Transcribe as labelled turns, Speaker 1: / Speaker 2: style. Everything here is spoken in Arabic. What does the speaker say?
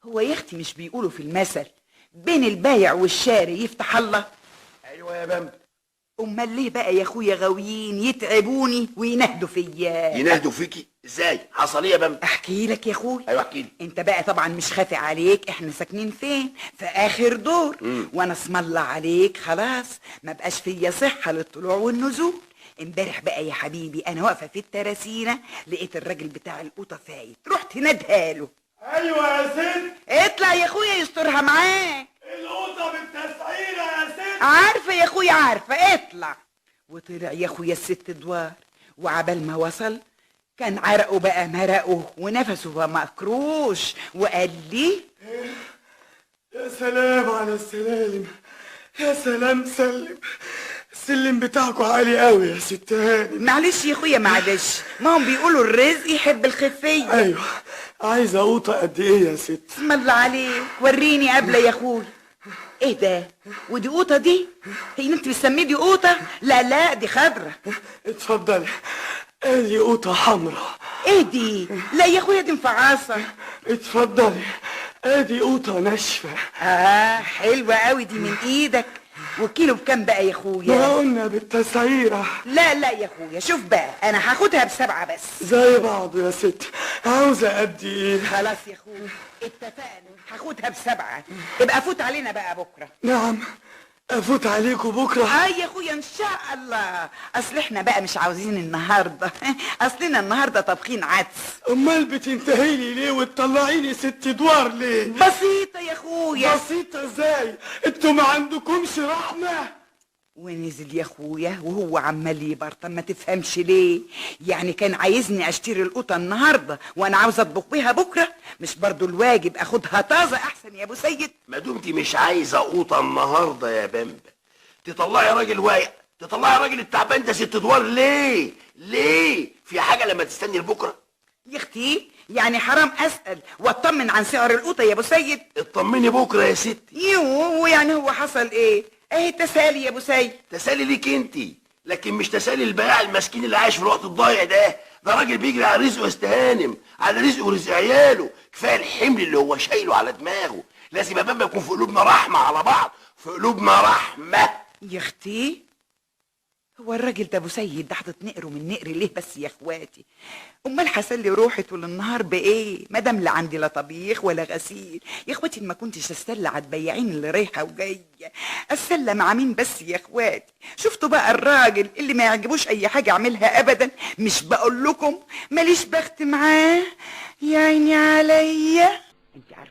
Speaker 1: هو يا اختي مش بيقولوا في المثل بين البايع والشاري يفتح الله؟
Speaker 2: ايوه يا بامبا.
Speaker 1: امال ليه بقى يا اخويا غاويين يتعبوني وينهدوا فيا؟
Speaker 2: ينهدوا فيكي ازاي؟ حصل ايه يا بامبا؟
Speaker 1: احكي لك يا اخويا.
Speaker 2: ايوه احكي لي.
Speaker 1: انت بقى طبعا مش خافي عليك، احنا ساكنين فين؟ في اخر دور. وانا اسم الله عليك خلاص ما بقاش فيا صحه للطلوع والنزول. امبارح بقى يا حبيبي انا واقفه في التراسينه لقيت الراجل بتاع القوطه فايت، رحت نادها له.
Speaker 3: ايوه يا ست.
Speaker 1: اطلع يا اخويا يسترها معاك.
Speaker 3: القوطه بالتسعيره يا ست.
Speaker 1: عارفه يا اخويا عارفه، اطلع. وطلع يا اخويا الست ادوار، وعبال ما وصل كان عرقه بقى مرقه ونفسه بقى مكروش، وقال لي
Speaker 3: يا سلام على السلالم، يا سلام سلم. السلم بتاعكوا عالي قوي يا ست هانم.
Speaker 1: معلش يا اخويا معلش، ما هم بيقولوا الرزق يحب الخفيه.
Speaker 3: ايوه، عايزه قوطه قد ايه يا ست؟
Speaker 1: اسم الله عليك، وريني قبله يا اخويا. ايه ده؟ ودي قوطه دي؟ هي انت بتسميه دي قوطه؟ لا لا دي خضره.
Speaker 3: اتفضلي، ادي قوطه حمراء.
Speaker 1: ايه دي؟ لا يا اخويا دي مفعصه.
Speaker 3: اتفضلي، ادي قوطه ناشفه.
Speaker 1: حلوه قوي دي من ايدك. والكيلو بكام بقى يا اخويا؟
Speaker 3: ما قلنا بالتسعيره.
Speaker 1: لا لا يا اخويا شوف بقى، انا هاخدها ب7 بس.
Speaker 3: زي بعض يا ست. عاوزه قد ايه؟
Speaker 1: خلاص يا اخويا اتفقنا، هاخدها ب7. ابقى فوت علينا بقى بكره.
Speaker 3: نعم، افوت عليكم بكره.
Speaker 1: يا اخويا ان شاء الله. اصل احنا بقى مش عاوزين النهارده اصلنا النهارده طابخين عدس.
Speaker 3: امال بتنتهيلي ليه وتطلعيني 6 ادوار ليه؟
Speaker 1: بسيطه يا اخويا.
Speaker 3: بسيطه ازاي؟ انتوا ما عندكمش رحمه.
Speaker 1: ونزل يا اخويا وهو عمال يبرطم، ما تفهمش ليه. يعني كان عايزني اشتري القوطه النهارده وانا عاوزه اطبخ بيها بكره؟ مش برضو الواجب اخدها طازه احسن يا ابو سيد؟
Speaker 2: ما دمتي مش عايزه قوطه النهارده يا بامبا، تطلعي راجل واقع، تطلعي راجل التعبان ده 6 ادوار ليه؟ ليه؟ في حاجه لما تستني لبكره؟
Speaker 1: يا اختي يعني حرام اسال واطمن عن سعر القوطه يا ابو سيد؟
Speaker 2: اطمني بكره يا ستي.
Speaker 1: يعني هو حصل ايه؟ اهي تسالي يا ابو سيد.
Speaker 2: تسالي ليك انتي، لكن مش تسالي البائع المسكين اللي عايش في الوقت الضايع ده. ده راجل بيجري على رزقه يستهانم، على رزقه ورزق عياله. كفايه الحمل اللي هو شايله على دماغه. لازم يا بابا يكون في قلوبنا رحمه على بعض، في قلوبنا رحمه.
Speaker 1: يا اختي هو الراجل ده ابو سيد ده حاطط نقره من نقري ليه بس يا اخواتي؟ امال هسلي روحي طول النهار بايه ما دام لا عندي لا طبيخ ولا غسيل؟ يا اخواتي ما كنتش استلى على البياعين اللي رايحه وجايه، استلى مع مين بس يا اخواتي؟ شفتوا بقى الراجل اللي ما يعجبوش اي حاجه اعملها ابدا؟ مش بقول لكم ماليش بخت معاه؟ يا عيني عليا. انت عارفه